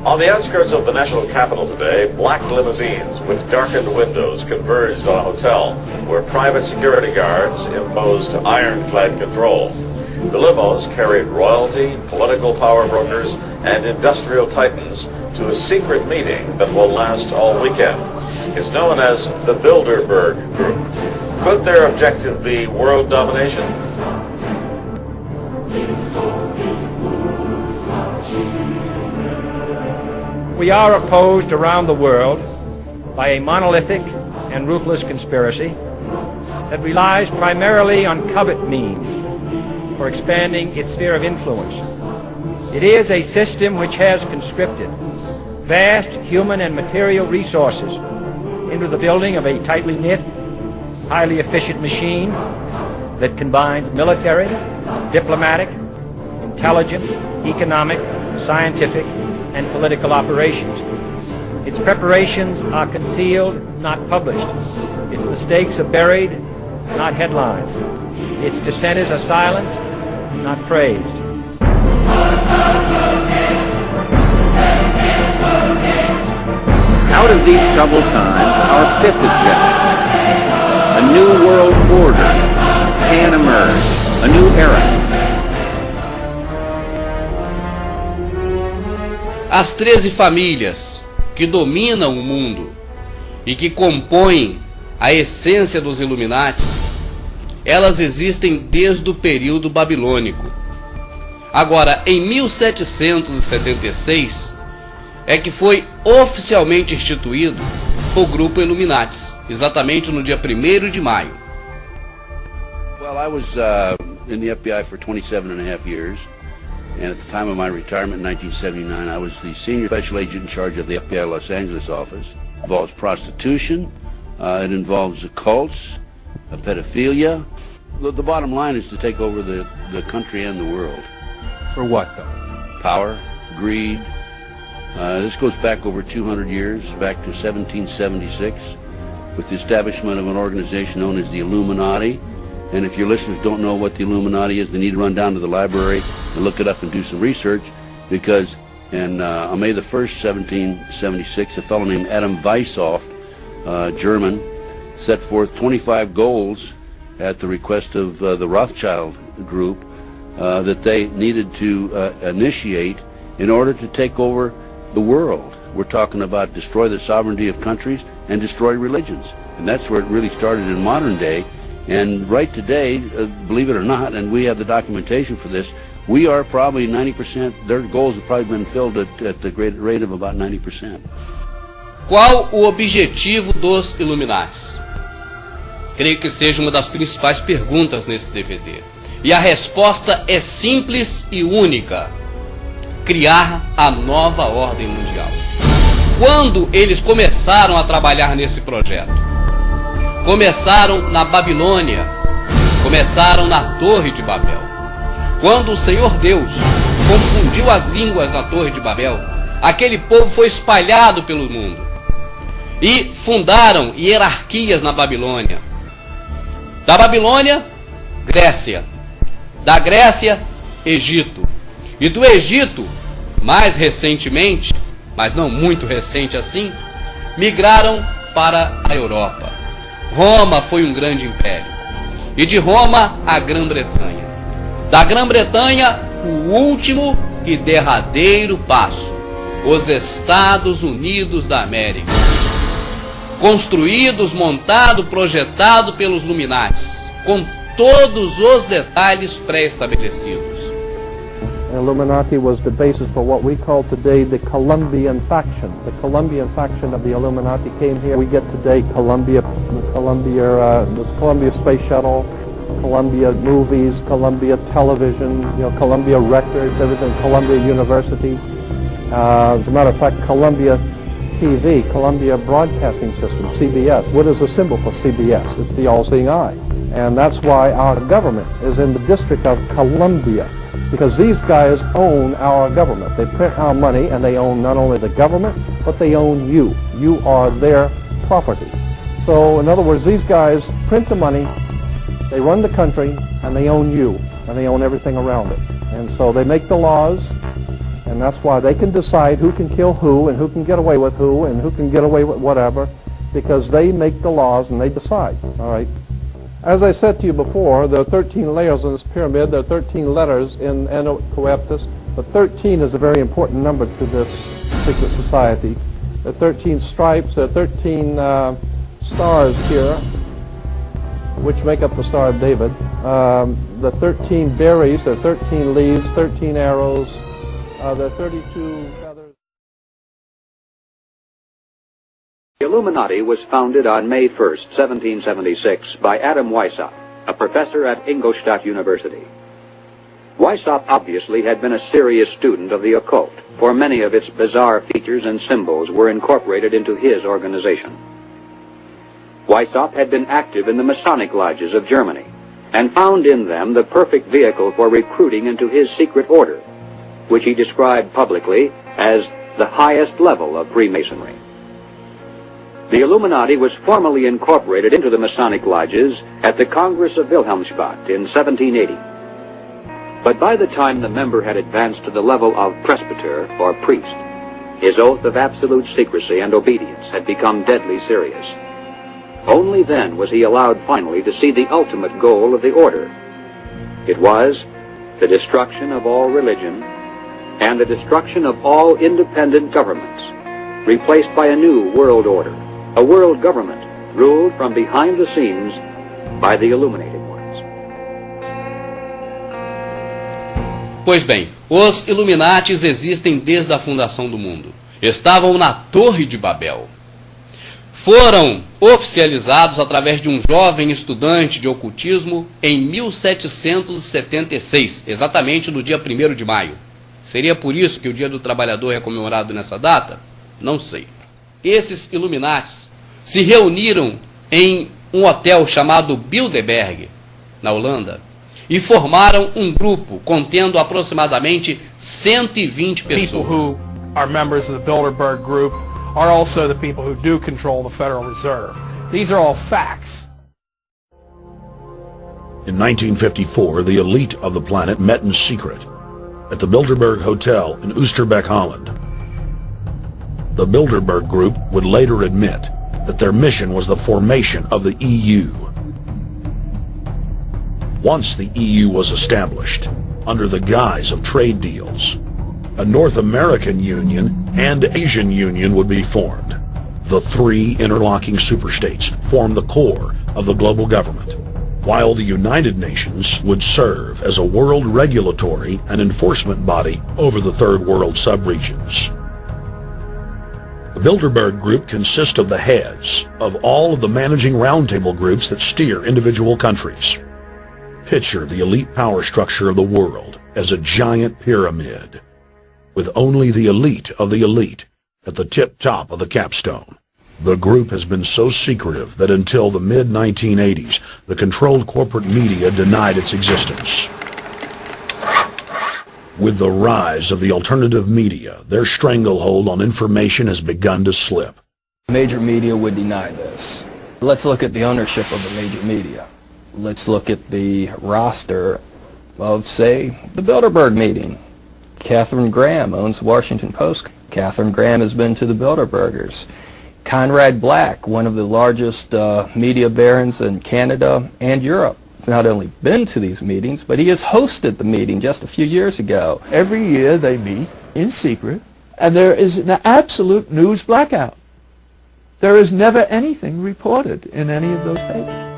On the outskirts of the national capital today, black limousines with darkened windows converged on a hotel where private security guards imposed ironclad control. The limos carried royalty, political power brokers, and industrial titans to a secret meeting that will last all weekend. It's known as the Bilderberg Group. Could their objective be world domination? We are opposed around the world by a monolithic and ruthless conspiracy that relies primarily on covert means for expanding its sphere of influence. It is a system which has conscripted vast human and material resources into the building of a tightly knit, highly efficient machine that combines military, diplomatic, intelligence, economic, scientific, and political operations. Its preparations are concealed, not published. Its mistakes are buried, not headlined. Its dissenters are silenced, not praised. Out of these troubled times, our fifth objective, a new world order, can emerge, a new era. As 13 famílias que dominam o mundo e que compõem a essência dos Illuminatis, elas existem desde o período babilônico. Agora, em 1776, é que foi oficialmente instituído o Grupo Illuminatis, exatamente no dia 1º de maio. Well, I was in the FBI for 27.5 years. And at the time of my retirement in 1979, I was the senior special agent in charge of the FBI Los Angeles office. It involves prostitution, it involves cults, pedophilia. The bottom line is to take over the country and the world. For what, though? Power, greed. This goes back over 200 years, back to 1776, with the establishment of an organization known as the Illuminati. And if your listeners don't know what the Illuminati is, they need to run down to the library and look it up and do some research, because on May the 1st, 1776, a fellow named Adam Weishaupt, German, set forth 25 goals at the request of the Rothschild group that they needed to initiate in order to take over the world. We're talking about destroy the sovereignty of countries and destroy religions. And that's where it really started in modern day. And right today, believe it or not, and we have the documentation for this, we are probably 90%, their goals have probably been filled at the great rate of about 90%. Qual o objetivo dos Illuminatis? Creio que seja uma das principais perguntas nesse DVD. E a resposta é simples e única: criar a nova ordem mundial. Quando eles começaram a trabalhar nesse projeto? Começaram na Babilônia, começaram na Torre de Babel. Quando o Senhor Deus confundiu as línguas na Torre de Babel, aquele povo foi espalhado pelo mundo e fundaram hierarquias na Babilônia. Da Babilônia, Grécia. Da Grécia, Egito. E do Egito, mais recentemente, mas não muito recente assim, migraram para a Europa. Roma foi um grande império. E de Roma, a Grã-Bretanha. Da Grã-Bretanha, o último e derradeiro passo: os Estados Unidos da América. Construídos, montado, projetado pelos Illuminatis, com todos os detalhes pré-estabelecidos. Illuminati was the basis for what we call today the Colombian faction. The Colombian faction of the Illuminati came here. We get today Columbia Space Shuttle, Columbia Movies, Columbia Television, Columbia Records, everything, Columbia University. As a matter of fact, Columbia TV, Columbia Broadcasting System, CBS. What is the symbol for CBS? It's the all-seeing eye. And that's why our government is in the District of Columbia, because these guys own our government. They print our money, and they own not only the government, but they own you. You are their property. So, in other words, these guys print the money, they run the country, and they own you, and they own everything around it. And so they make the laws, And that's why they can decide who can kill who and who can get away with who and who can get away with whatever, because they make the laws and they decide, all right? As I said to you before, there are 13 layers in this pyramid. There are 13 letters in Coeptus, but 13 is a very important number to this secret society. There are 13 stripes, there are 13 stars here, which make up the Star of David. The 13 berries, there are 13 leaves, 13 arrows, there are 32 feathers. The Illuminati was founded on May 1st, 1776, by Adam Weishaupt, a professor at Ingolstadt University. Weishaupt obviously had been a serious student of the occult, for many of its bizarre features and symbols were incorporated into his organization. Weishaupt had been active in the Masonic lodges of Germany, and found in them the perfect vehicle for recruiting into his secret order, which he described publicly as the highest level of Freemasonry. The Illuminati was formally incorporated into the Masonic lodges at the Congress of Wilhelmsbad in 1780. But by the time the member had advanced to the level of presbyter or priest, his oath of absolute secrecy and obedience had become deadly serious. Only then was he allowed finally to see the ultimate goal of the order. It was the destruction of all religion and the destruction of all independent governments, replaced by a new world order, a world government ruled from behind the scenes by the illuminated ones. Pois bem, os Illuminatis existem desde a fundação do mundo. Estavam na Torre de Babel. Foram oficializados através de um jovem estudante de ocultismo em 1776, exatamente no dia 1º de maio. Seria por isso que o Dia do Trabalhador é comemorado nessa data? Não sei. Esses Illuminatis se reuniram em um hotel chamado Bilderberg, na Holanda, e formaram um grupo contendo aproximadamente 120 pessoas. People who are members of the Bilderberg group are also the people who do control the Federal Reserve. These are all facts. In 1954, the elite of the planet met in secret at the Bilderberg Hotel in Oosterbeek, Holland. The Bilderberg Group would later admit that their mission was the formation of the EU. Once the EU was established, under the guise of trade deals, a North American Union and Asian Union would be formed. The three interlocking superstates formed the core of the global government, while the United Nations would serve as a world regulatory and enforcement body over the Third World subregions. The Bilderberg Group consists of the heads of all of the managing roundtable groups that steer individual countries. Picture the elite power structure of the world as a giant pyramid, with only the elite of the elite at the tip-top of the capstone. The group has been so secretive that until the mid-1980s, the controlled corporate media denied its existence. With the rise of the alternative media, their stranglehold on information has begun to slip. Major media would deny this. Let's look at the ownership of the major media. Let's look at the roster of, say, the Bilderberg meeting. Katharine Graham owns the Washington Post. Katharine Graham has been to the Bilderbergers. Conrad Black, one of the largest media barons in Canada and Europe, has not only been to these meetings, but he has hosted the meeting just a few years ago. Every year they meet in secret, and there is an absolute news blackout. There is never anything reported in any of those papers.